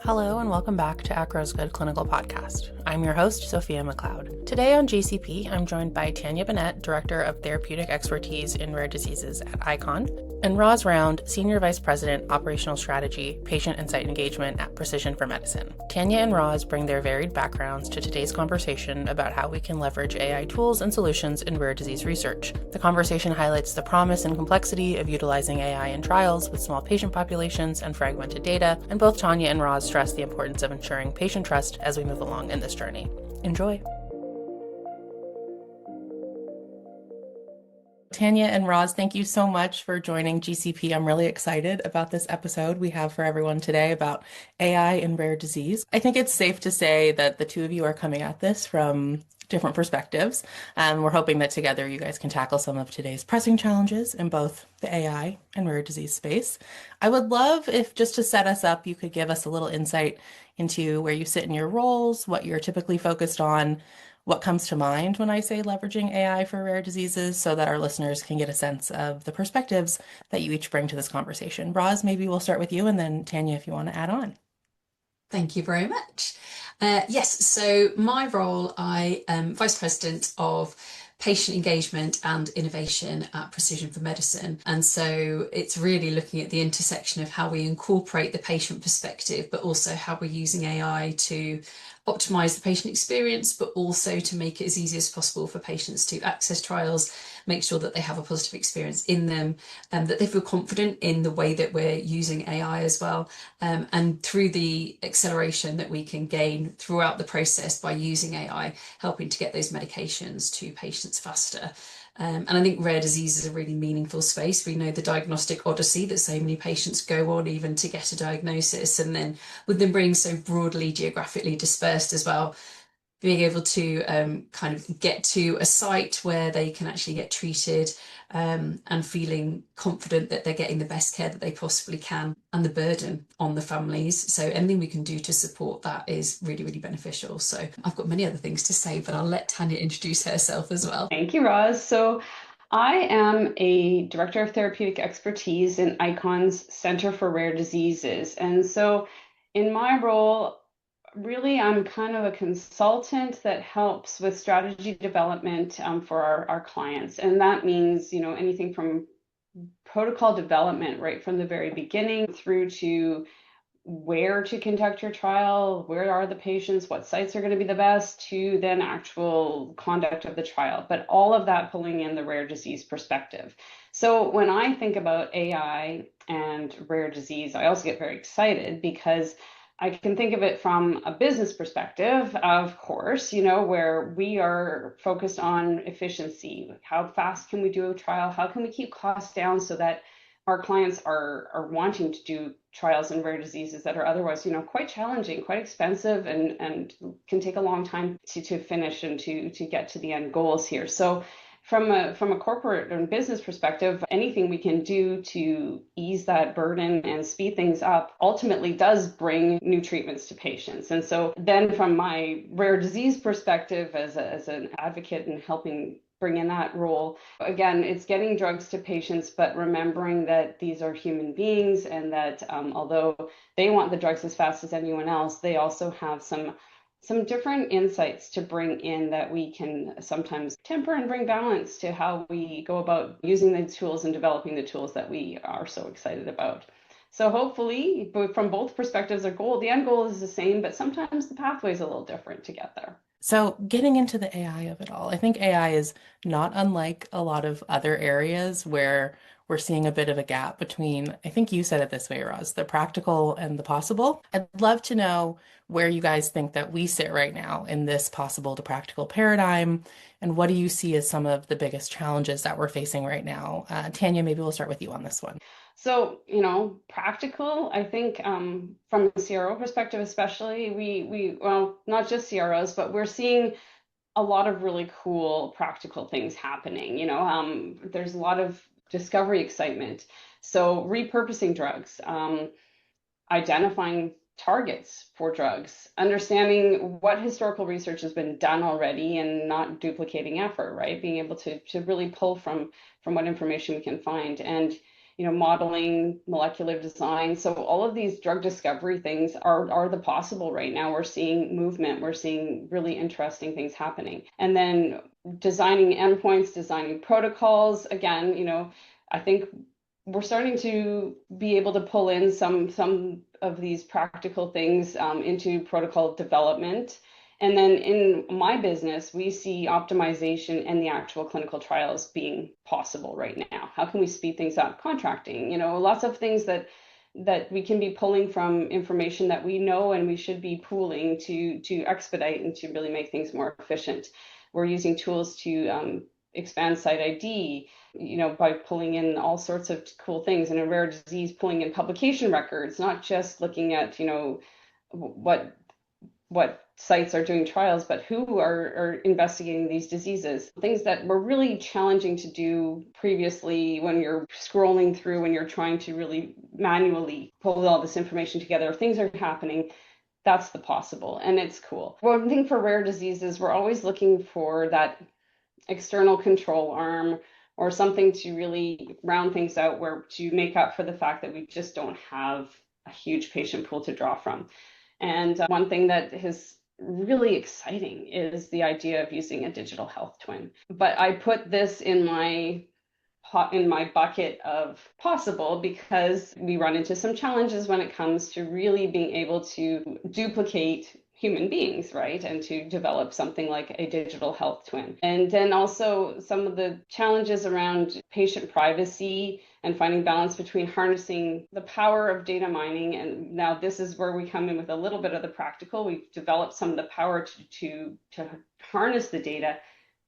Hello and welcome back to Acro's Good Clinical Podcast. I'm your host, Sophia McLeod. Today on GCP, I'm joined by Tanya Binette, Director of Therapeutic Expertise in Rare Diseases at ICON, and Roz Round, Senior Vice President, Operational Strategy, Patient and Site Engagement at Precision for Medicine. Tanya and Roz bring their varied backgrounds to today's conversation about how we can leverage AI tools and solutions in rare disease research. The conversation highlights the promise and complexity of utilizing AI in trials with small patient populations and fragmented data, and both Tanya and Roz stress the importance of ensuring patient trust as we move along in this journey. Enjoy. Tanya and Roz, thank you so much for joining GCP. I'm really excited about this episode we have for everyone today about AI in rare disease. I think it's safe to say that the two of you are coming at this from different perspectives. We're hoping that together you guys can tackle some of today's pressing challenges in both the AI and rare disease space. I would love if, just to set us up, you could give us a little insight into where you sit in your roles, what you're typically focused on, what comes to mind when I say leveraging AI for rare diseases, so that our listeners can get a sense of the perspectives that you each bring to this conversation. Roz, maybe we'll start with you, and then Tanya, if you want to add on. Thank you very much. Yes, so my role, I am Vice President of Patient Engagement and Innovation at Precision for Medicine. And so it's really looking at the intersection of how we incorporate the patient perspective, but also how we're using AI to optimize the patient experience, but also to make it as easy as possible for patients to access trials, make sure that they have a positive experience in them, and that they feel confident in the way that we're using AI as well. And through the acceleration that we can gain throughout the process by using AI, helping to get those medications to patients faster. And I think rare disease is a really meaningful space. We know the diagnostic odyssey that so many patients go on even to get a diagnosis. And then with them being so broadly geographically dispersed as well, being able to kind of get to a site where they can actually get treated and feeling confident that they're getting the best care that they possibly can, and the burden on the families. So anything we can do to support that is really, really beneficial. So I've got many other things to say, but I'll let Tanya introduce herself as well. Thank you, Roz. So I am a Director of Therapeutic Expertise in ICON's Center for Rare Diseases. And so in my role, really, I'm kind of a consultant that helps with strategy development for our clients. And that means, anything from protocol development right from the very beginning through to where to conduct your trial, where are the patients, what sites are going to be the best, to then actual conduct of the trial. But all of that pulling in the rare disease perspective. So when I think about AI and rare disease, I also get very excited because I can think of it from a business perspective, of course, where we are focused on efficiency. How fast can we do a trial? How can we keep costs down so that our clients are wanting to do trials in rare diseases that are otherwise, quite challenging, quite expensive, and can take a long time to finish and to get to the end goals here. So from a corporate and business perspective, anything we can do to ease that burden and speed things up ultimately does bring new treatments to patients. And so then from my rare disease perspective as an advocate and helping bring in that role, again, it's getting drugs to patients, but remembering that these are human beings and that although they want the drugs as fast as anyone else, they also have some different insights to bring in that we can sometimes temper and bring balance to how we go about using the tools and developing the tools that we are so excited about. So hopefully, from both perspectives, the end goal is the same, but sometimes the pathway is a little different to get there. So getting into the AI of it all, I think AI is not unlike a lot of other areas where we're seeing a bit of a gap between, I think you said it this way, Roz, the practical and the possible. I'd love to know where you guys think that we sit right now in this possible to practical paradigm, and what do you see as some of the biggest challenges that we're facing right now? Tanya, maybe we'll start with you on this one. So, practical, I think from a CRO perspective, especially, well, not just CROs, but we're seeing a lot of really cool practical things happening. There's a lot of discovery excitement. So repurposing drugs, identifying targets for drugs, understanding what historical research has been done already and not duplicating effort, right? Being able to really pull from what information we can find. And modeling, molecular design. So all of these drug discovery things are the possible right now. We're seeing movement, we're seeing really interesting things happening. And then designing endpoints, designing protocols. Again, I think we're starting to be able to pull in some of these practical things into protocol development. And then in my business, we see optimization and the actual clinical trials being possible right now. How can we speed things up? Contracting, lots of things that we can be pulling from information that we know and we should be pooling to expedite and to really make things more efficient. We're using tools to expand site ID, by pulling in all sorts of cool things. And in rare disease, pulling in publication records, not just looking at, what sites are doing trials, but who are investigating these diseases. Things that were really challenging to do previously when you're scrolling through, when you're trying to really manually pull all this information together, things are happening. That's the possible, and it's cool. One thing for rare diseases, we're always looking for that external control arm or something to really round things out, where to make up for the fact that we just don't have a huge patient pool to draw from. And one thing that is really exciting is the idea of using a digital health twin. But I put this in my bucket of possible because we run into some challenges when it comes to really being able to duplicate human beings, right? And to develop something like a digital health twin. And then also some of the challenges around patient privacy and finding balance between harnessing the power of data mining. And now this is where we come in with a little bit of the practical. We've developed some of the power to harness the data,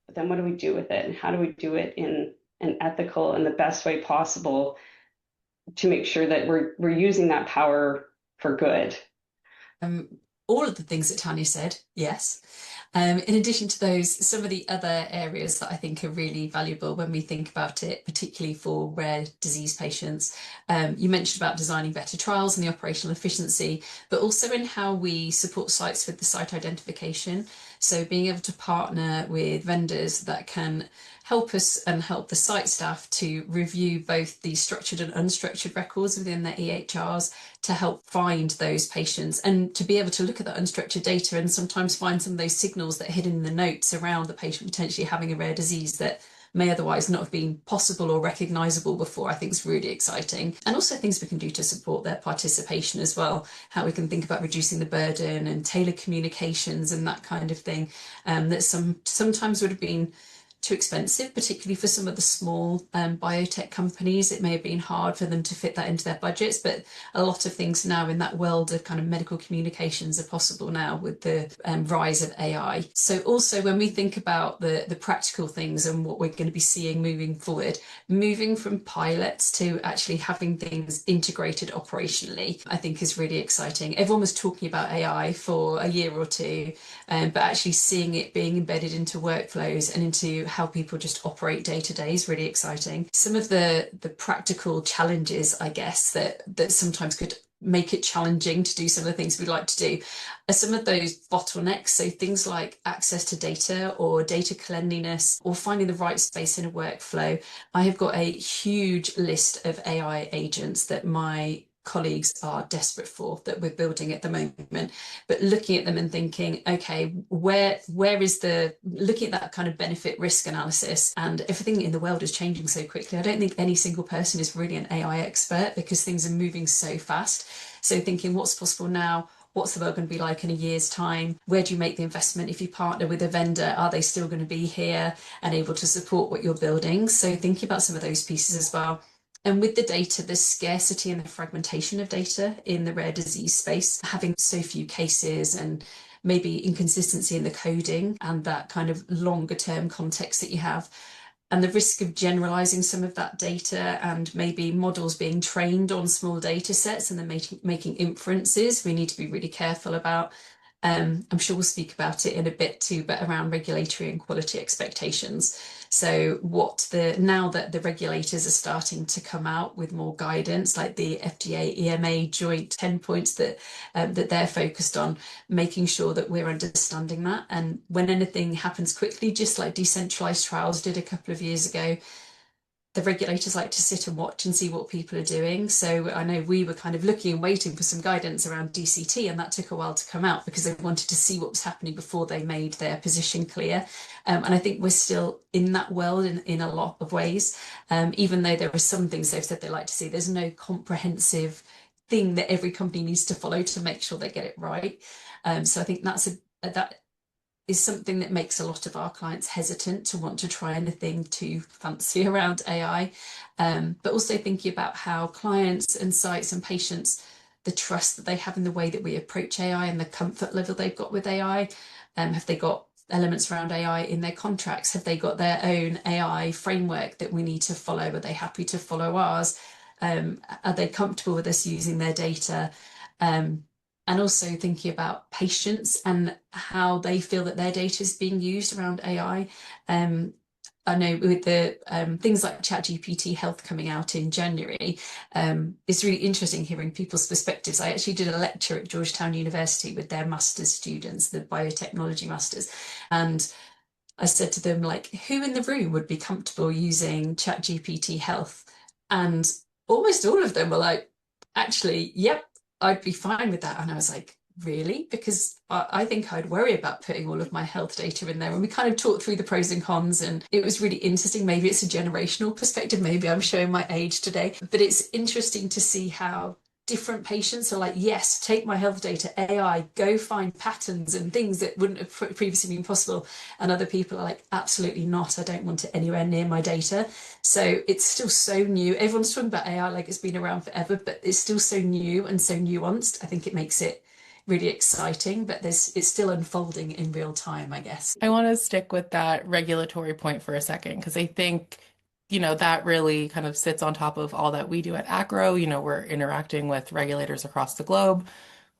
but then what do we do with it? And how do we do it in an ethical and the best way possible to make sure that we're using that power for good? All of the things that Tanya said, yes. In addition to those, some of the other areas that I think are really valuable when we think about it, particularly for rare disease patients, you mentioned about designing better trials and the operational efficiency, but also in how we support sites with the site identification. So being able to partner with vendors that can help us and help the site staff to review both the structured and unstructured records within their EHRs to help find those patients, and to be able to look at that unstructured data and sometimes find some of those signals that are hidden in the notes around the patient potentially having a rare disease that may otherwise not have been possible or recognisable before, I think is really exciting. And also things we can do to support their participation as well, how we can think about reducing the burden and tailored communications and that kind of thing, that sometimes would have been too expensive, particularly for some of the small biotech companies. It may have been hard for them to fit that into their budgets, but a lot of things now in that world of kind of medical communications are possible now with the rise of AI. So also when we think about the practical things and what we're going to be seeing moving forward, moving from pilots to actually having things integrated operationally, I think is really exciting. Everyone was talking about AI for a year or two, but actually seeing it being embedded into workflows and into how people just operate day to day is really exciting. Some of the practical challenges, I guess, that sometimes could make it challenging to do some of the things we'd like to do are some of those bottlenecks. So things like access to data or data cleanliness or finding the right space in a workflow. I have got a huge list of AI agents that my colleagues are desperate for, that we're building at the moment, but looking at them and thinking, okay, where is looking at that kind of benefit risk analysis, and everything in the world is changing so quickly. I don't think any single person is really an AI expert because things are moving so fast. So thinking what's possible now, what's the world going to be like in a year's time? Where do you make the investment? If you partner with a vendor, are they still going to be here and able to support what you're building? So thinking about some of those pieces as well. And with the data, the scarcity and the fragmentation of data in the rare disease space, having so few cases and maybe inconsistency in the coding and that kind of longer term context that you have, and the risk of generalizing some of that data and maybe models being trained on small data sets and then making inferences, we need to be really careful about. I'm sure we'll speak about it in a bit too, but around regulatory and quality expectations. So now that the regulators are starting to come out with more guidance, like the FDA EMA joint 10 points that they're focused on, making sure that we're understanding that. And when anything happens quickly, just like decentralized trials did a couple of years ago, the regulators like to sit and watch and see what people are doing. So I know we were kind of looking and waiting for some guidance around DCT, and that took a while to come out because they wanted to see what was happening before they made their position clear. And I think we're still in that world in a lot of ways, even though there are some things they've said they like to see. There's no comprehensive thing that every company needs to follow to make sure they get it right. So I think that is something that makes a lot of our clients hesitant to want to try anything too fancy around AI. But also thinking about how clients and sites and patients, the trust that they have in the way that we approach AI and the comfort level they've got with AI. Have they got elements around AI in their contracts? Have they got their own AI framework that we need to follow? Are they happy to follow ours? Are they comfortable with us using their data? And also thinking about patients and how they feel that their data is being used around AI. I know with the things like ChatGPT Health coming out in January, it's really interesting hearing people's perspectives. I actually did a lecture at Georgetown University with their master's students, the biotechnology masters, and I said to them, like, who in the room would be comfortable using ChatGPT Health? And almost all of them were like, actually, yep, I'd be fine with that. And I was like, really? Because I think I'd worry about putting all of my health data in there. And we kind of talked through the pros and cons, and it was really interesting. Maybe it's a generational perspective. Maybe I'm showing my age today, but it's interesting to see how different patients are like, yes, take my health data, AI, go find patterns and things that wouldn't have previously been possible. And other people are like, absolutely not. I don't want it anywhere near my data. So it's still so new. Everyone's talking about AI like it's been around forever, but it's still so new and so nuanced. I think it makes it really exciting, but it's still unfolding in real time, I guess. I want to stick with that regulatory point for a second because I think, that really kind of sits on top of all that we do at Acro. We're interacting with regulators across the globe.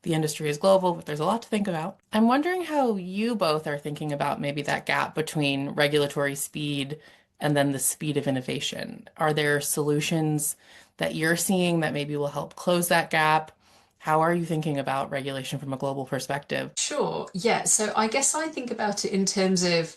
The industry is global, but there's a lot to think about. I'm wondering how you both are thinking about maybe that gap between regulatory speed and then the speed of innovation. Are there solutions that you're seeing that maybe will help close that gap? How are you thinking about regulation from a global perspective? Sure. Yeah. So I guess I think about it in terms of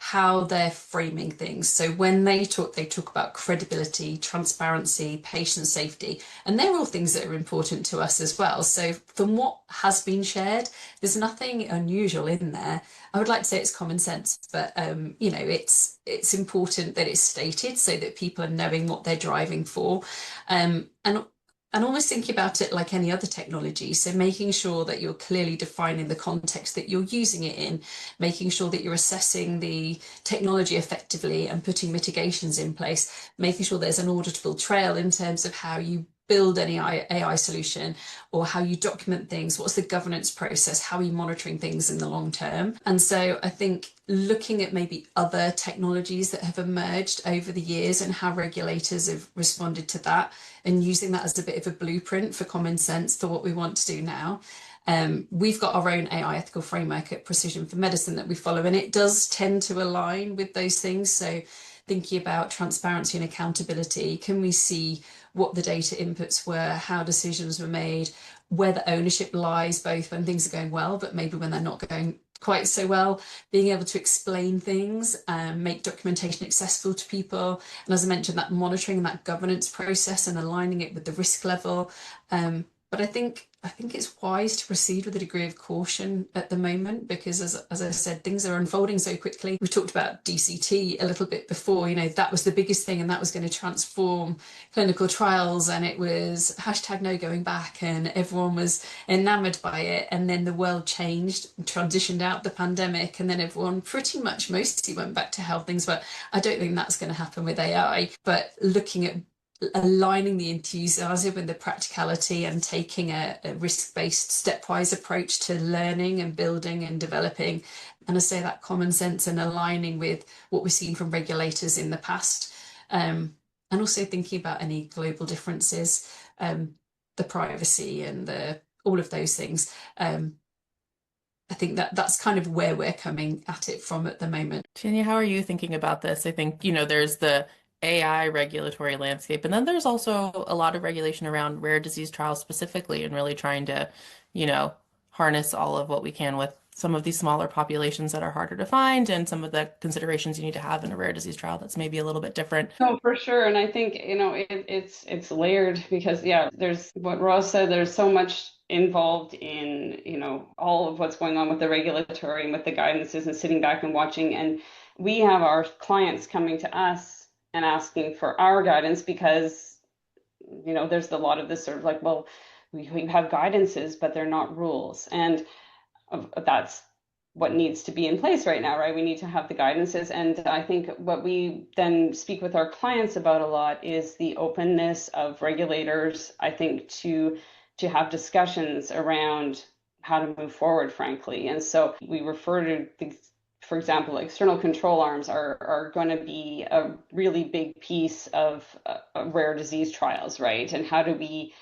how they're framing things. So when they talk about credibility, transparency, patient safety, and they're all things that are important to us as well. So from what has been shared, there's nothing unusual in there. I would like to say it's common sense, but it's important that it's stated so that people are knowing what they're driving for. And almost thinking about it like any other technology. So making sure that you're clearly defining the context that you're using it in, making sure that you're assessing the technology effectively and putting mitigations in place, making sure there's an auditable trail in terms of how you build any AI solution or how you document things, what's the governance process, how are you monitoring things in the long term. And so I think looking at maybe other technologies that have emerged over the years and how regulators have responded to that and using that as a bit of a blueprint for common sense for what we want to do now. We've got our own AI ethical framework at Precision for Medicine that we follow, and it does tend to align with those things. So thinking about transparency and accountability, can we see what the data inputs were, how decisions were made, where the ownership lies, both when things are going well, but maybe when they're not going quite so well, being able to explain things and make documentation accessible to people. And as I mentioned, that monitoring and that governance process and aligning it with the risk level. But I think it's wise to proceed with a degree of caution at the moment because, as I said, things are unfolding so quickly. We talked about DCT a little bit before. That was the biggest thing, and that was going to transform clinical trials. And it was hashtag no going back, and everyone was enamored by it. And then the world changed, transitioned out the pandemic, and then everyone pretty much mostly went back to how things were. I don't think that's going to happen with AI, but looking at aligning the enthusiasm with the practicality and taking a risk-based stepwise approach to learning and building and developing, and I say that common sense and aligning with what we've seen from regulators in the past, and also thinking about any global differences, the privacy and all of those things. I think that's kind of where we're coming at it from at the moment. Tanya, how are you thinking about this? I think, there's the AI regulatory landscape, and then there's also a lot of regulation around rare disease trials specifically, and really trying to, harness all of what we can with some of these smaller populations that are harder to find and some of the considerations you need to have in a rare disease trial that's maybe a little bit different. No, for sure. And I think, it's layered because, yeah, there's what Roz said, there's so much involved in, all of what's going on with the regulatory and with the guidances and sitting back and watching. And we have our clients coming to us and asking for our guidance because, there's a lot of this sort of like, well, we have guidances, but they're not rules. And that's what needs to be in place right now, right? We need to have the guidances. And I think what we then speak with our clients about a lot is the openness of regulators, I think, to have discussions around how to move forward, frankly. And so we refer to things, for example, external control arms are going to be a really big piece of rare disease trials, right? And how do we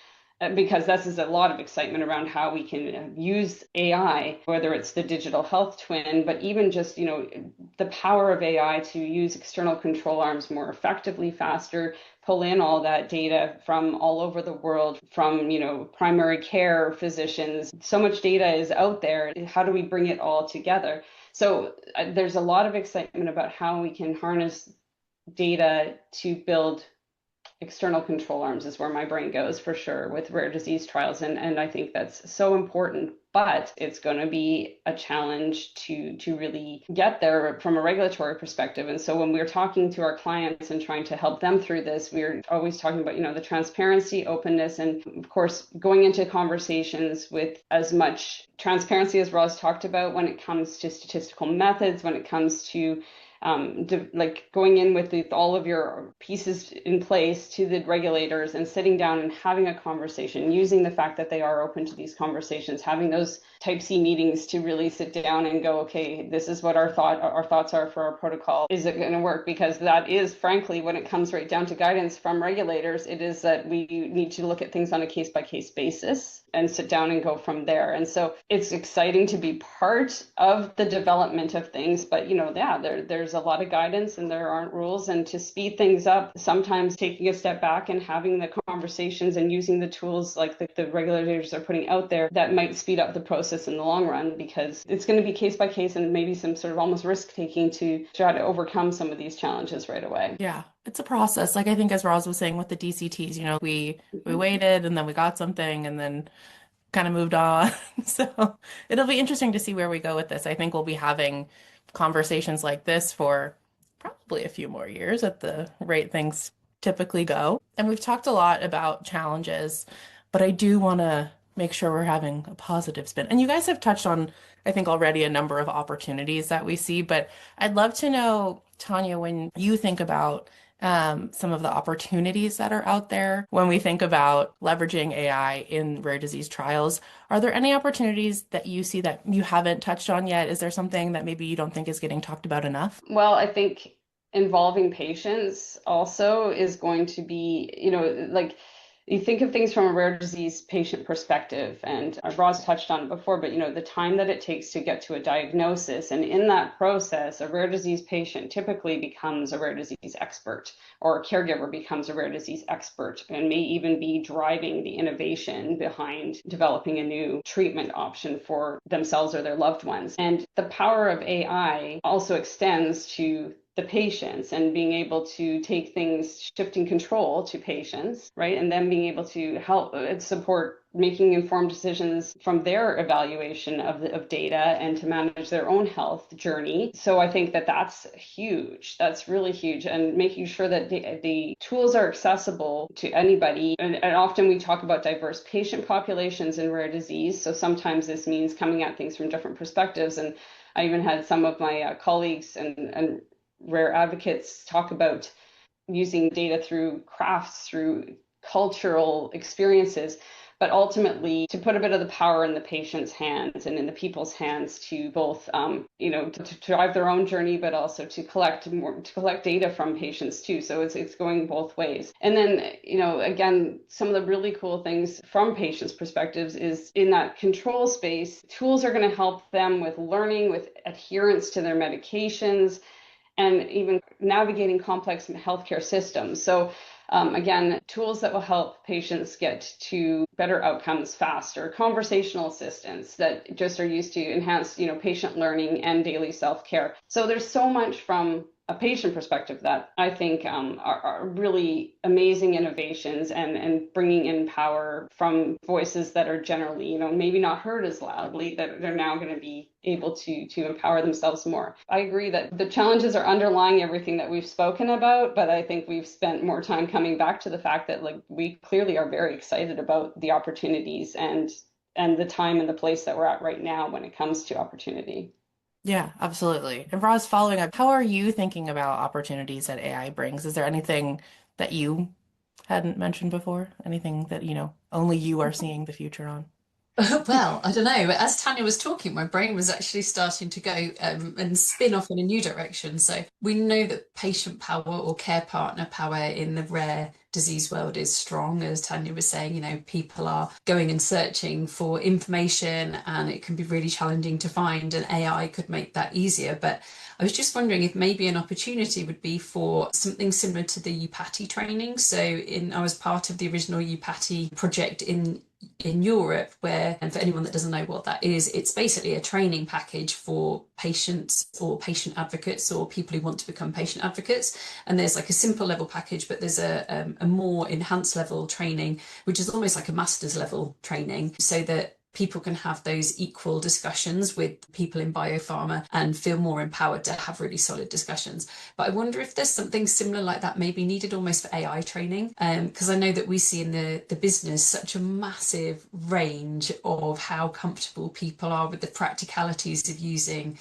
because this is a lot of excitement around how we can use AI, whether it's the digital health twin, but even just, the power of AI to use external control arms more effectively, faster, pull in all that data from all over the world, from, primary care physicians. So much data is out there. How do we bring it all together? So there's a lot of excitement about how we can harness data to build external control arms is where my brain goes for sure with rare disease trials. And I think that's so important, but it's going to be a challenge to really get there from a regulatory perspective. And so when we're talking to our clients and trying to help them through this, we're always talking about, the transparency, openness, and of course, going into conversations with as much transparency as Roz talked about when it comes to statistical methods, when it comes to going in with all of your pieces in place to the regulators and sitting down and having a conversation, using the fact that they are open to these conversations, having those type C meetings to really sit down and go, okay, this is what our thoughts are for our protocol. Is it going to work? Because that is, frankly, when it comes right down to guidance from regulators, it is that we need to look at things on a case-by-case basis and sit down and go from there. And so it's exciting to be part of the development of things, but there's a lot of guidance and there aren't rules. And to speed things up, sometimes taking a step back and having the conversations and using the tools like the regulators are putting out there, that might speed up the process in the long run, because it's going to be case by case and maybe some sort of almost risk taking to try to overcome some of these challenges right away. Yeah, it's a process. Like I think as Roz was saying with the DCTs, we waited and then we got something and then kind of moved on. So it'll be interesting to see where we go with this. I think we'll be having conversations like this for probably a few more years at the rate things typically go. And we've talked a lot about challenges, but I do want to make sure we're having a positive spin. And you guys have touched on, I think, already a number of opportunities that we see, but I'd love to know, Tanya, when you think about some of the opportunities that are out there when we think about leveraging AI in rare disease trials. Are there any opportunities that you see that you haven't touched on yet? Is there something that maybe you don't think is getting talked about enough? Well, I think involving patients also is going to be, you think of things from a rare disease patient perspective, and Roz touched on it before, but the time that it takes to get to a diagnosis, and in that process, a rare disease patient typically becomes a rare disease expert, or a caregiver becomes a rare disease expert, and may even be driving the innovation behind developing a new treatment option for themselves or their loved ones. And the power of AI also extends to the patients and being able to take things, shifting control to patients, right? And then being able to help support making informed decisions from their evaluation of data and to manage their own health journey. So I think that that's huge. That's really huge. And making sure that the tools are accessible to anybody. And often we talk about diverse patient populations in rare disease. So sometimes this means coming at things from different perspectives. And I even had some of my colleagues and rare advocates talk about using data through crafts, through cultural experiences, but ultimately to put a bit of the power in the patient's hands and in the people's hands to both, to drive their own journey, but also to collect data from patients too. So it's going both ways. And then, again, some of the really cool things from patients' perspectives is in that control space, tools are going to help them with learning, with adherence to their medications, and even navigating complex healthcare systems. So Again, tools that will help patients get to better outcomes faster, conversational assistants that just are used to enhance, patient learning and daily self-care. So there's so much from a patient perspective that I think are really amazing innovations and bringing in power from voices that are generally, maybe not heard as loudly, that they're now going to be able to empower themselves more. I agree that the challenges are underlying everything that we've spoken about, but I think we've spent more time coming back to the fact that we clearly are very excited about the opportunities and the time and the place that we're at right now when it comes to opportunity. Yeah, absolutely. And Roz, following up, how are you thinking about opportunities that AI brings? Is there anything that you hadn't mentioned before? Anything that, only you are seeing the future on? Well, I don't know. As Tanya was talking, my brain was actually starting to go and spin off in a new direction. So we know that patient power or care partner power in the rare disease world is strong. As Tanya was saying, people are going and searching for information and it can be really challenging to find, and AI could make that easier. But I was just wondering if maybe an opportunity would be for something similar to the UPATI training. So I was part of the original UPATI project in Europe, where, and for anyone that doesn't know what that is, it's basically a training package for patients or patient advocates or people who want to become patient advocates. And there's like a simple level package, but there's a more enhanced level training, which is almost like a master's level training, so that people can have those equal discussions with people in biopharma and feel more empowered to have really solid discussions. But I wonder if there's something similar like that maybe needed almost for AI training, because I know that we see in the business such a massive range of how comfortable people are with the practicalities of using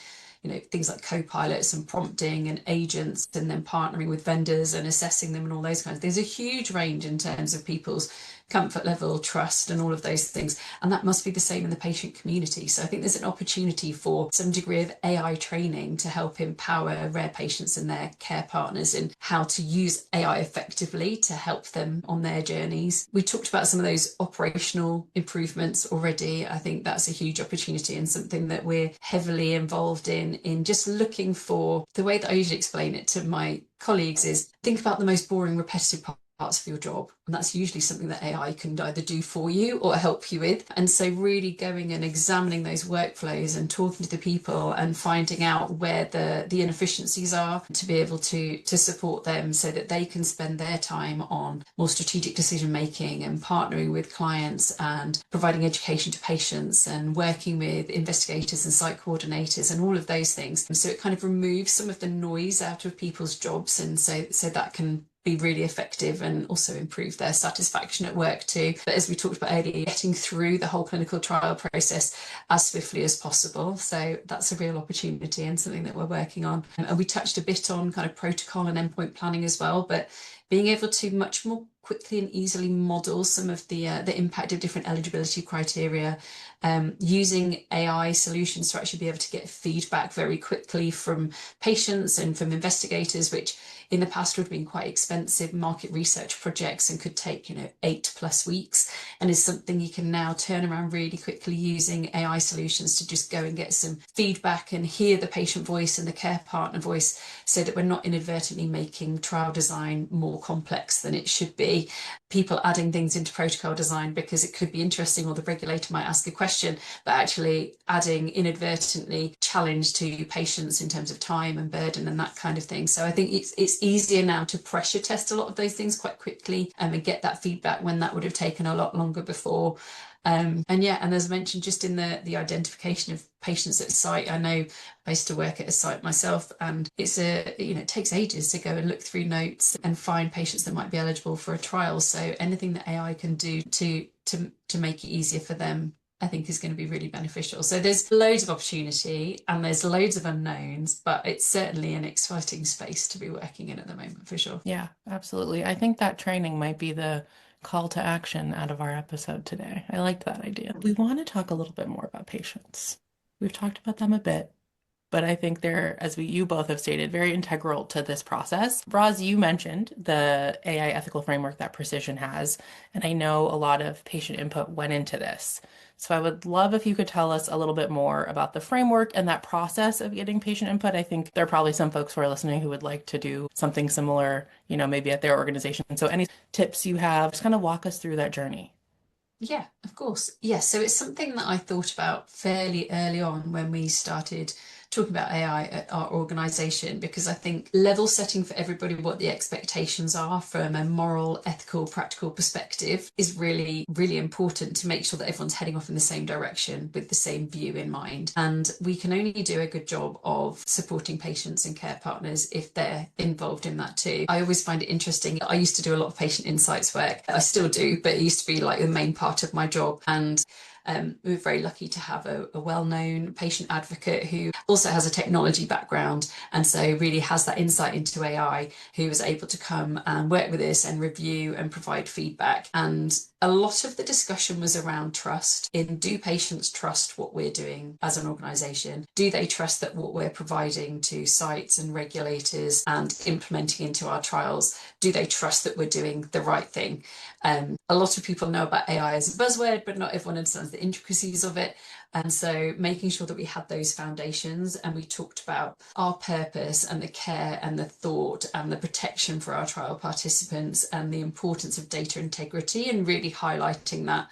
things like co-pilots and prompting and agents, and then partnering with vendors and assessing them and all those kinds. There's a huge range in terms of people's comfort level, trust, and all of those things. And that must be the same in the patient community. So I think there's an opportunity for some degree of AI training to help empower rare patients and their care partners in how to use AI effectively to help them on their journeys. We talked about some of those operational improvements already. I think that's a huge opportunity and something that we're heavily involved in just looking for. The way that I usually explain it to my colleagues is think about the most boring, repetitive parts of your job, and that's usually something that AI can either do for you or help you with. And so really going and examining those workflows and talking to the people and finding out where the inefficiencies are to be able to support them so that they can spend their time on more strategic decision making and partnering with clients and providing education to patients and working with investigators and site coordinators and all of those things. So it kind of removes some of the noise out of people's jobs, and so that can be really effective and also improve their satisfaction at work too. But as we talked about earlier, getting through the whole clinical trial process as swiftly as possible. So that's a real opportunity and something that we're working on. And we touched a bit on kind of protocol and endpoint planning as well, but being able to much more quickly and easily model some of the impact of different eligibility criteria, using AI solutions to actually be able to get feedback very quickly from patients and from investigators, which in the past would have been quite expensive market research projects and could take 8+ weeks, and is something you can now turn around really quickly using AI solutions to just go and get some feedback and hear the patient voice and the care partner voice, so that we're not inadvertently making trial design more complex than it should be. People adding things into protocol design because it could be interesting, or the regulator might ask a question, but actually adding inadvertently challenge to patients in terms of time and burden and that kind of thing. So I think it's easier now to pressure test a lot of those things quite quickly, and get that feedback when that would have taken a lot longer before. And as I mentioned, just in the identification of patients at site, I know I used to work at a site myself, and it takes ages to go and look through notes and find patients that might be eligible for a trial. So anything that AI can do to make it easier for them, I think is going to be really beneficial. So there's loads of opportunity and there's loads of unknowns, but it's certainly an exciting space to be working in at the moment for sure. Yeah, absolutely. I think that training might be the call to action out of our episode today. I liked that idea. We want to talk a little bit more about patients. We've talked about them a bit, but I think they're, as you both have stated, very integral to this process. Roz, you mentioned the AI ethical framework that Precision has, and I know a lot of patient input went into this. So I would love if you could tell us a little bit more about the framework and that process of getting patient input. I think there are probably some folks who are listening who would like to do something similar, maybe at their organization. So any tips you have, just kind of walk us through that journey. Yeah, of course. Yes, so it's something that I thought about fairly early on when we started talking about AI at our organization, because I think level setting for everybody what the expectations are from a moral, ethical, practical perspective is really, really important to make sure that everyone's heading off in the same direction with the same view in mind. And we can only do a good job of supporting patients and care partners if they're involved in that too. I always find it interesting. I used to do a lot of patient insights work. I still do, but it used to be like the main part of my job. And we were very lucky to have a well-known patient advocate who also has a technology background and so really has that insight into AI, who was able to come and work with us and review and provide feedback. And a lot of the discussion was around trust in, do patients trust what we're doing as an organisation? Do they trust that what we're providing to sites and regulators and implementing into our trials, do they trust that we're doing the right thing? A lot of people know about AI as a buzzword, but not everyone understands the intricacies of it. And so making sure that we had those foundations and we talked about our purpose and the care and the thought and the protection for our trial participants and the importance of data integrity and really highlighting that.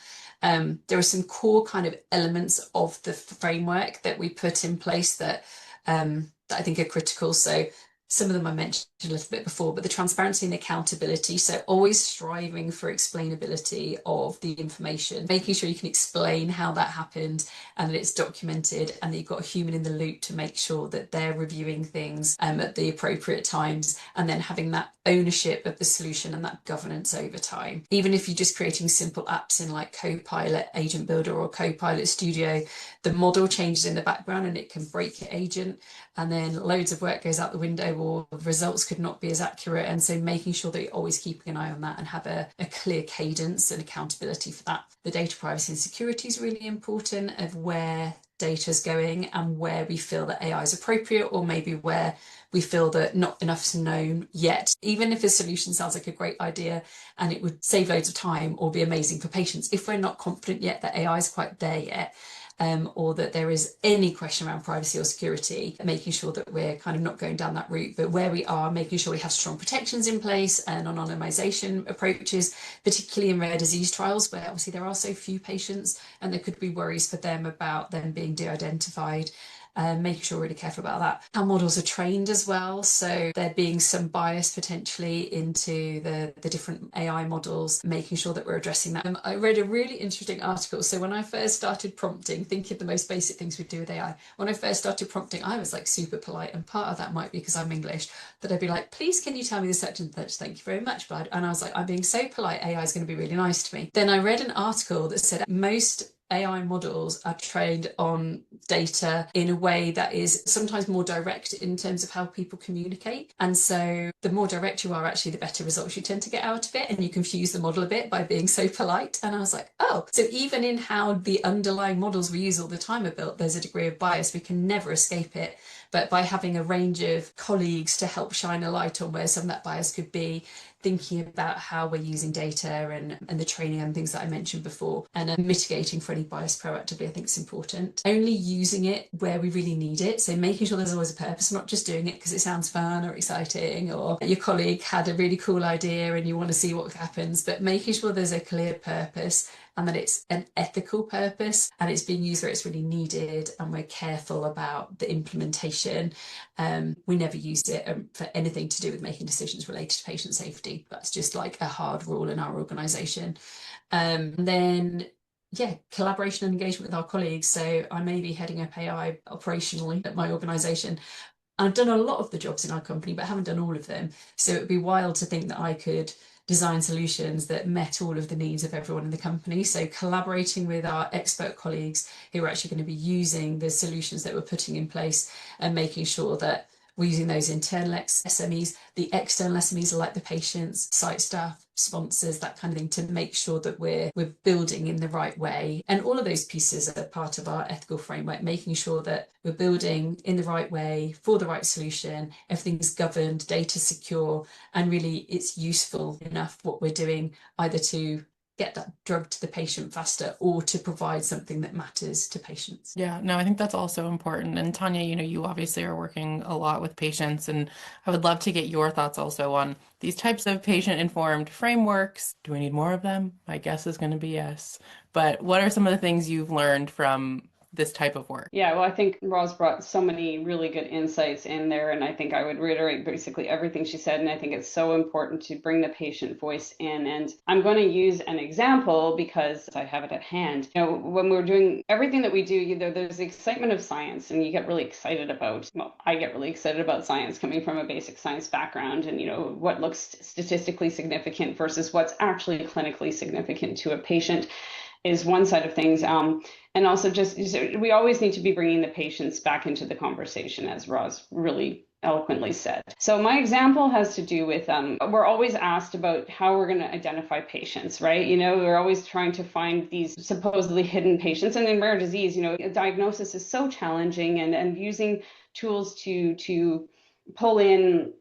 There are some core kind of elements of the framework that we put in place that I think are critical. So some of them I mentioned a little bit before, but the transparency and accountability. So always striving for explainability of the information, making sure you can explain how that happened and that it's documented and that you've got a human in the loop to make sure that they're reviewing things at the appropriate times, and then having that ownership of the solution and that governance over time. Even if you're just creating simple apps in like Copilot Agent Builder or Copilot Studio, the model changes in the background and it can break your agent, and then loads of work goes out the window or results could not be as accurate. And so making sure that you're always keeping an eye on that and have a clear cadence and accountability for that. The data privacy and security is really important, of where data is going and where we feel that AI is appropriate, or maybe where we feel that not enough is known yet. Even if a solution sounds like a great idea and it would save loads of time or be amazing for patients, if we're not confident yet that AI is quite there yet, or that there is any question around privacy or security, making sure that we're kind of not going down that route, but where we are, making sure we have strong protections in place and anonymization approaches, particularly in rare disease trials where obviously there are so few patients and there could be worries for them about them being de-identified. Making sure we're really careful about that. Our models are trained as well, so there being some bias potentially into the different AI models, making sure that we're addressing that. I read a really interesting article. So when I first started prompting, thinking of the most basic things we do with AI, when I first started prompting, I was like super polite, and part of that might be because I'm English, that I'd be like, please can you tell me the such and such, thank you very much, bud. And I was like, I'm being so polite, AI is going to be really nice to me. Then I read an article that said most AI models are trained on data in a way that is sometimes more direct in terms of how people communicate. And so the more direct you are, actually, the better results you tend to get out of it. And you confuse the model a bit by being so polite. And I was like, oh, so even in how the underlying models we use all the time are built, there's a degree of bias. We can never escape it. But by having a range of colleagues to help shine a light on where some of that bias could be, thinking about how we're using data and the training and things that I mentioned before, and mitigating for any bias proactively, I think is important. Only using it where we really need it. So making sure there's always a purpose, not just doing it because it sounds fun or exciting, or your colleague had a really cool idea and you want to see what happens, but making sure there's a clear purpose and that it's an ethical purpose and it's being used where it's really needed, and we're careful about the implementation. We never used it for anything to do with making decisions related to patient safety. That's just like a hard rule in our organisation. Then yeah, collaboration and engagement with our colleagues. So I may be heading up AI operationally at my organisation. I've done a lot of the jobs in our company, but haven't done all of them. So it would be wild to think that I could design solutions that met all of the needs of everyone in the company. So collaborating with our expert colleagues who are actually going to be using the solutions that we're putting in place and making sure that We're using those internal SMEs. The external SMEs are like the patients, site staff, sponsors, that kind of thing, to make sure that we're building in the right way. And all of those pieces are part of our ethical framework, making sure that we're building in the right way for the right solution, everything's governed, data secure, and really it's useful enough what we're doing, either to get that drug to the patient faster or to provide something that matters to patients. Yeah, no, I think that's also important. And Tanya, you obviously are working a lot with patients, and I would love to get your thoughts also on these types of patient-informed frameworks. Do we need more of them? My guess is going to be yes. But what are some of the things you've learned from this type of work? Yeah, well, I think Roz brought so many really good insights in there, and I think I would reiterate basically everything she said, and I think it's so important to bring the patient voice in. And I'm going to use an example because I have it at hand. When we're doing everything that we do, there's the excitement of science, and you get really excited about, well, I get really excited about science coming from a basic science background, and what looks statistically significant versus what's actually clinically significant to a patient is one side of things. And also just we always need to be bringing the patients back into the conversation, as Roz really eloquently said. So my example has to do with, we're always asked about how we're going to identify patients, right? We're always trying to find these supposedly hidden patients. And in rare disease, diagnosis is so challenging, and using tools to pull in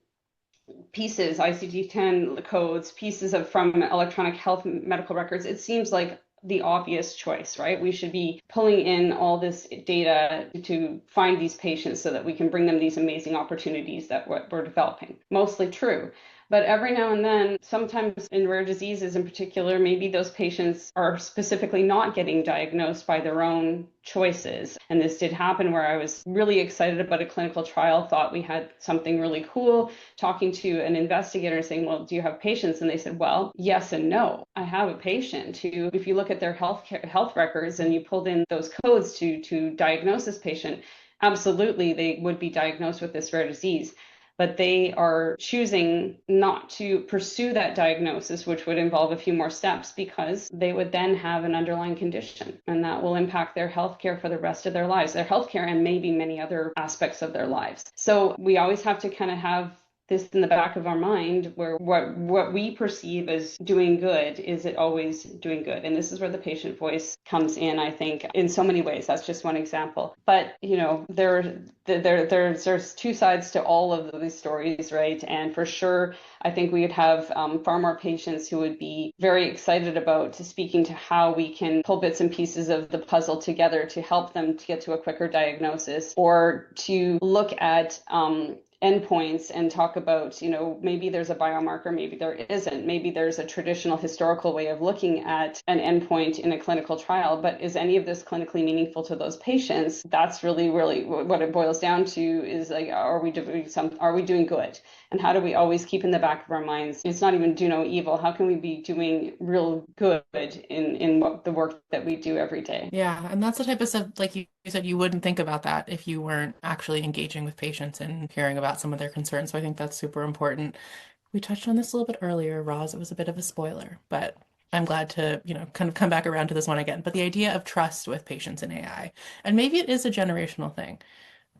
pieces, ICD-10 codes, pieces from electronic health medical records, it seems like the obvious choice, right? We should be pulling in all this data to find these patients so that we can bring them these amazing opportunities that we're developing. Mostly true. But every now and then, sometimes in rare diseases in particular, maybe those patients are specifically not getting diagnosed by their own choices. And this did happen where I was really excited about a clinical trial, thought we had something really cool, talking to an investigator saying, well, do you have patients? And they said, well, yes and no. I have a patient who, if you look at their health records and you pulled in those codes to diagnose this patient, absolutely they would be diagnosed with this rare disease. But they are choosing not to pursue that diagnosis, which would involve a few more steps, because they would then have an underlying condition, and that will impact their healthcare for the rest of their lives, their healthcare and maybe many other aspects of their lives. So we always have to kind of have this in the back of our mind, where what we perceive as doing good, is it always doing good? And this is where the patient voice comes in, I think, in so many ways. That's just one example. But there's two sides to all of these stories, right? And for sure, I think we would have far more patients who would be very excited about speaking to how we can pull bits and pieces of the puzzle together to help them to get to a quicker diagnosis, or to look at endpoints and talk about, maybe there's a biomarker, maybe there isn't, maybe there's a traditional historical way of looking at an endpoint in a clinical trial, but is any of this clinically meaningful to those patients? That's really, really what it boils down to, is like, are we doing good? And how do we always keep in the back of our minds, it's not even do no evil. How can we be doing real good in the work that we do every day? Yeah, and that's the type of stuff, like you said, you wouldn't think about that if you weren't actually engaging with patients and hearing about some of their concerns. So I think that's super important. We touched on this a little bit earlier, Roz. It was a bit of a spoiler, but I'm glad to, kind of come back around to this one again. But the idea of trust with patients in AI, and maybe it is a generational thing.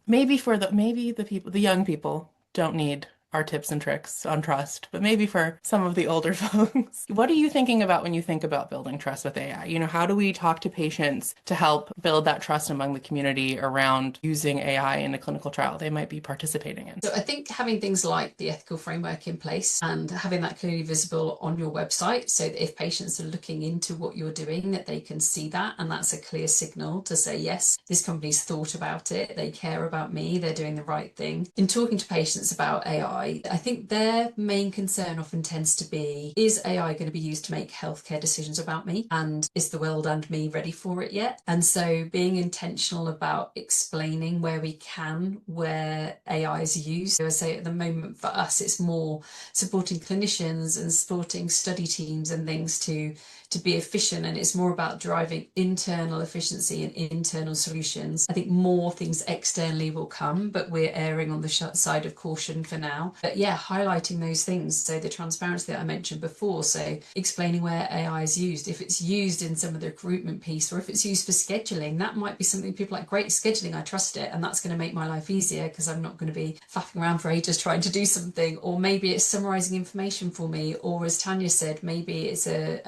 Maybe the people, the young people don't need our tips and tricks on trust, but maybe for some of the older folks. What are you thinking about when you think about building trust with AI? How do we talk to patients to help build that trust among the community around using AI in a clinical trial they might be participating in? So I think having things like the ethical framework in place and having that clearly visible on your website, so that if patients are looking into what you're doing, that they can see that, and that's a clear signal to say, yes, this company's thought about it, they care about me, they're doing the right thing. In talking to patients about AI, I think their main concern often tends to be, is AI going to be used to make healthcare decisions about me? And is the world and me ready for it yet? And so being intentional about explaining where we can, where AI is used. So I say at the moment for us, it's more supporting clinicians and supporting study teams and things to be efficient, and it's more about driving internal efficiency and internal solutions. I think more things externally will come, but we're erring on the side of caution for now. now. But yeah, highlighting those things. So the transparency that I mentioned before. So explaining where AI is used, if it's used in some of the recruitment piece, or if it's used for scheduling, that might be something people like, great, scheduling, I trust it, and that's going to make my life easier because I'm not going to be faffing around for ages trying to do something. Or maybe it's summarizing information for me, or as Tanya said, maybe it's an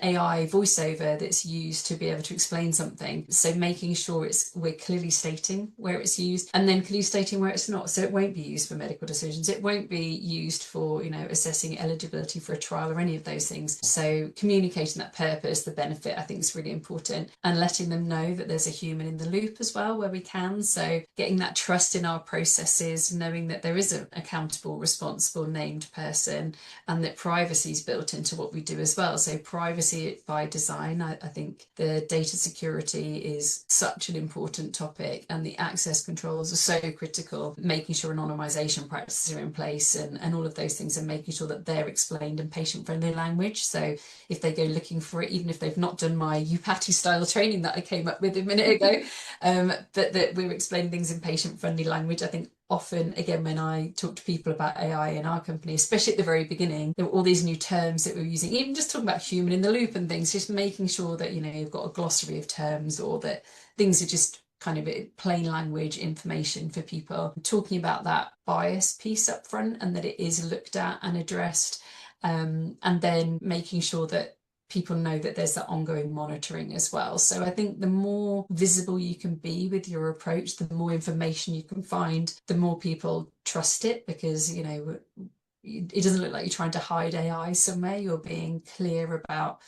AI voiceover that's used to be able to explain something. So making sure we're clearly stating where it's used, and then clearly stating where it's not. So it won't be used for medical decisions. It won't be used for, assessing eligibility for a trial or any of those things. So communicating that purpose, the benefit, I think is really important, and letting them know that there's a human in the loop as well where we can. So getting that trust in our processes, knowing that there is an accountable, responsible, named person, and that privacy is built into what we do as well. So privacy by design, I think the data security is such an important topic, and the access controls are so critical, making sure anonymization practices are in place and all of those things, and making sure that they're explained in patient-friendly language. So if they go looking for it, even if they've not done my UPATI style training that I came up with a minute ago, but that we're explaining things in patient-friendly language. I think often, again, when I talk to people about AI in our company, especially at the very beginning, there were all these new terms that we were using, even just talking about human in the loop and things, just making sure that, you've got a glossary of terms, or that things are just kind of plain language information for people, talking about that bias piece up front, and that it is looked at and addressed, and then making sure that people know that there's that ongoing monitoring as well. So I think the more visible you can be with your approach, the more information you can find, the more people trust it, because, it doesn't look like you're trying to hide AI somewhere. You're being clear about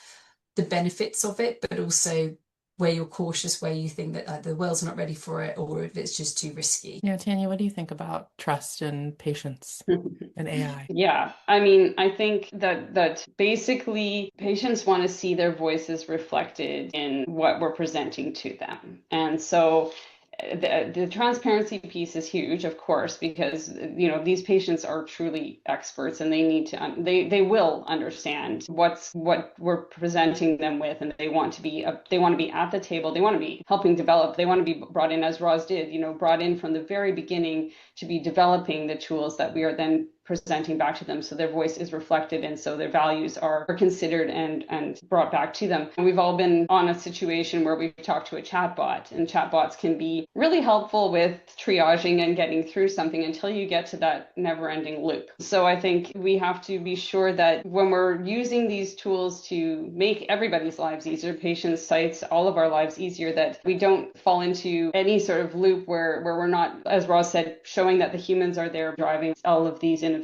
the benefits of it, but also where you're cautious, where you think that the world's not ready for it, or if it's just too risky. Yeah, Tanya, what do you think about trust and patience and AI? Yeah, I mean, I think that basically patients want to see their voices reflected in what we're presenting to them. And so the transparency piece is huge, of course, because these patients are truly experts, and they need to they will understand what we're presenting them with, and they want to be at the table. They want to be helping develop. They want to be brought in, as Roz did, brought in from the very beginning to be developing the tools that we are then presenting back to them, so their voice is reflected, and so their values are considered and brought back to them. And we've all been on a situation where we've talked to a chatbot, and chatbots can be really helpful with triaging and getting through something until you get to that never-ending loop. So I think we have to be sure that when we're using these tools to make everybody's lives easier, patients, sites, all of our lives easier, that we don't fall into any sort of loop where we're not, as Roz said, showing that the humans are there driving all of these innovations.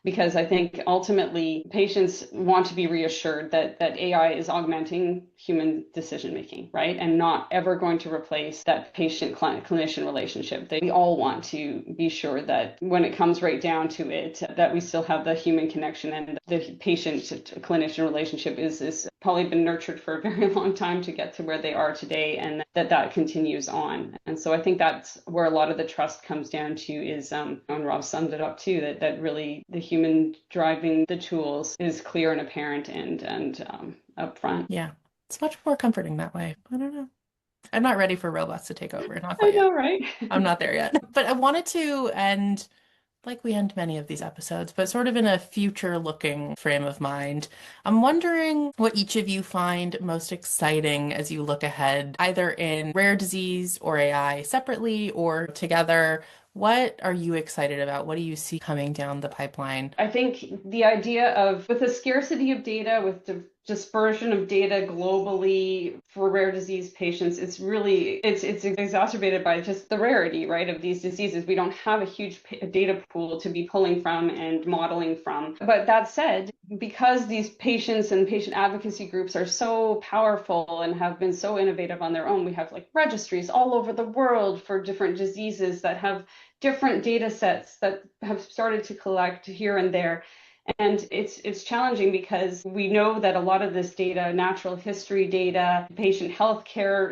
Because I think ultimately patients want to be reassured that AI is augmenting human decision making, right? And not ever going to replace that patient-clinician relationship. We all want to be sure that when it comes right down to it, that we still have the human connection, and the patient-clinician relationship is probably been nurtured for a very long time to get to where they are today, and that continues on. And so I think that's where a lot of the trust comes down to, is, and Rob summed it up too, that really the human driving the tools is clear and apparent and upfront. Yeah, it's much more comforting that way. I don't know. I'm not ready for robots to take over. Not I quite yet. know, right? I'm not there yet. But I wanted to end like we end many of these episodes, but sort of in a future-looking frame of mind. I'm wondering what each of you find most exciting as you look ahead, either in rare disease or AI separately or together. What are you excited about? What do you see coming down the pipeline? I think the idea of, with the scarcity of data, with the dispersion of data globally for rare disease patients, it's exacerbated by just the rarity, right, of these diseases. We don't have a huge data pool to be pulling from and modeling from. But that said, because these patients and patient advocacy groups are so powerful and have been so innovative on their own, we have like registries all over the world for different diseases that have different data sets that have started to collect here and there. And it's challenging because we know that a lot of this data, natural history data, patient health care,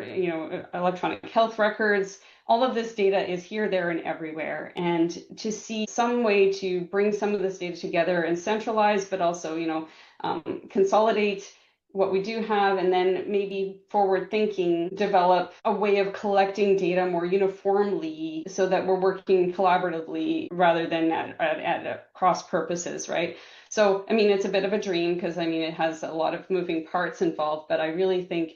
electronic health records, all of this data is here, there, and everywhere. And to see some way to bring some of this data together and centralize, but also, consolidate what we do have, and then maybe forward thinking, develop a way of collecting data more uniformly so that we're working collaboratively rather than at cross purposes, right? So, I mean, it's a bit of a dream because, I mean, it has a lot of moving parts involved, but I really think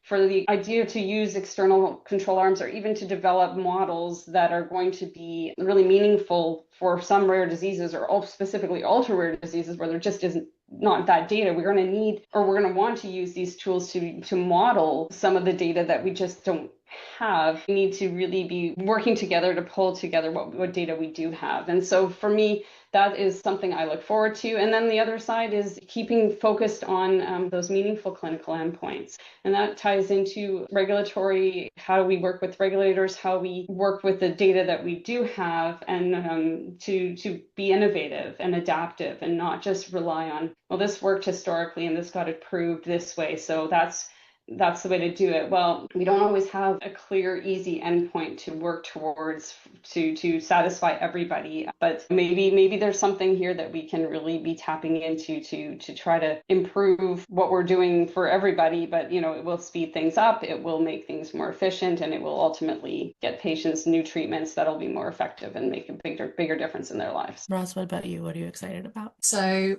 for the idea to use external control arms or even to develop models that are going to be really meaningful for some rare diseases or specifically ultra rare diseases where there just isn't not that data, we're going to need or we're going to want to use these tools to model some of the data that we just don't have. We need to really be working together to pull together what data we do have. And so for me, that is something I look forward to. And then the other side is keeping focused on those meaningful clinical endpoints. And that ties into regulatory, how do we work with regulators, how we work with the data that we do have, and to be innovative and adaptive and not just rely on, well, this worked historically and this got approved this way, so that's the way to do it. Well, we don't always have a clear, easy endpoint to work towards to satisfy everybody. But maybe there's something here that we can really be tapping into to try to improve what we're doing for everybody. But it will speed things up, it will make things more efficient, and it will ultimately get patients new treatments that'll be more effective and make a bigger difference in their lives. Roz, what about you? What are you excited about? So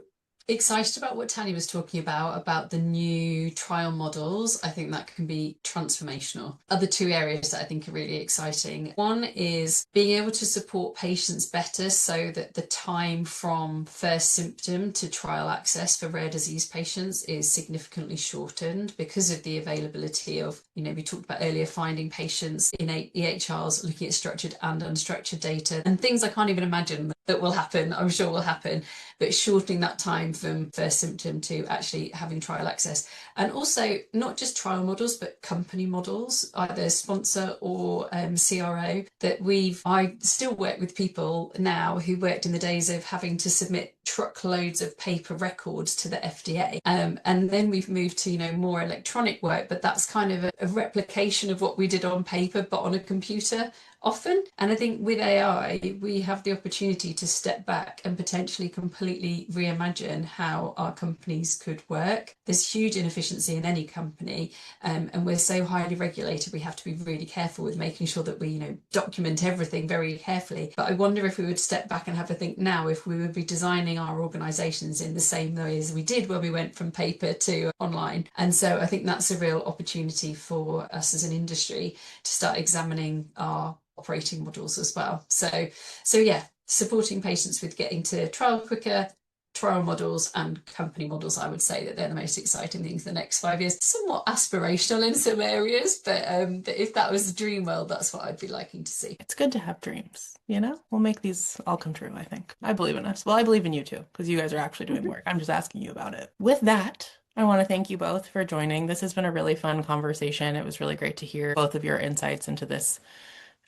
excited about what Tanya was talking about the new trial models. I think that can be transformational. Other two areas that I think are really exciting. One is being able to support patients better so that the time from first symptom to trial access for rare disease patients is significantly shortened because of the availability of, we talked about earlier, finding patients in EHRs, looking at structured and unstructured data and things I can't even imagine that will happen, I'm sure will happen, but shortening that time from first symptom to actually having trial access. And also not just trial models, but company models, either sponsor or CRO, that I still work with people now who worked in the days of having to submit truckloads of paper records to the FDA. And then we've moved to, more electronic work, but that's kind of a replication of what we did on paper, but on a computer often. And I think with AI, we have the opportunity to step back and potentially completely reimagine how our companies could work. There's huge inefficiency in any company, and we're so highly regulated, we have to be really careful with making sure that we, document everything very carefully. But I wonder if we would step back and have a think now if we would be designing our organisations in the same way as we did when we went from paper to online. And so I think that's a real opportunity for us as an industry to start examining our operating models as well. So yeah, supporting patients with getting to trial quicker, trial models and company models, I would say that they're the most exciting things the next 5 years. Somewhat aspirational in some areas, but if that was a dream world, that's what I'd be liking to see. It's good to have dreams, We'll make these all come true, I think. I believe in us. Well, I believe in you too, because you guys are actually doing work. I'm just asking you about it. With that, I want to thank you both for joining. This has been a really fun conversation. It was really great to hear both of your insights into this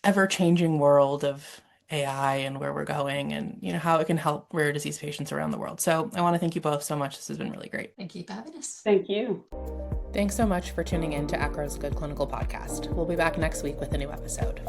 ever-changing world of AI and where we're going and how it can help rare disease patients around the world. So I want to thank you both so much. This has been really great. Thank you for having us. Thank you. Thanks so much for tuning in to ACRA's Good Clinical Podcast. We'll be back next week with a new episode.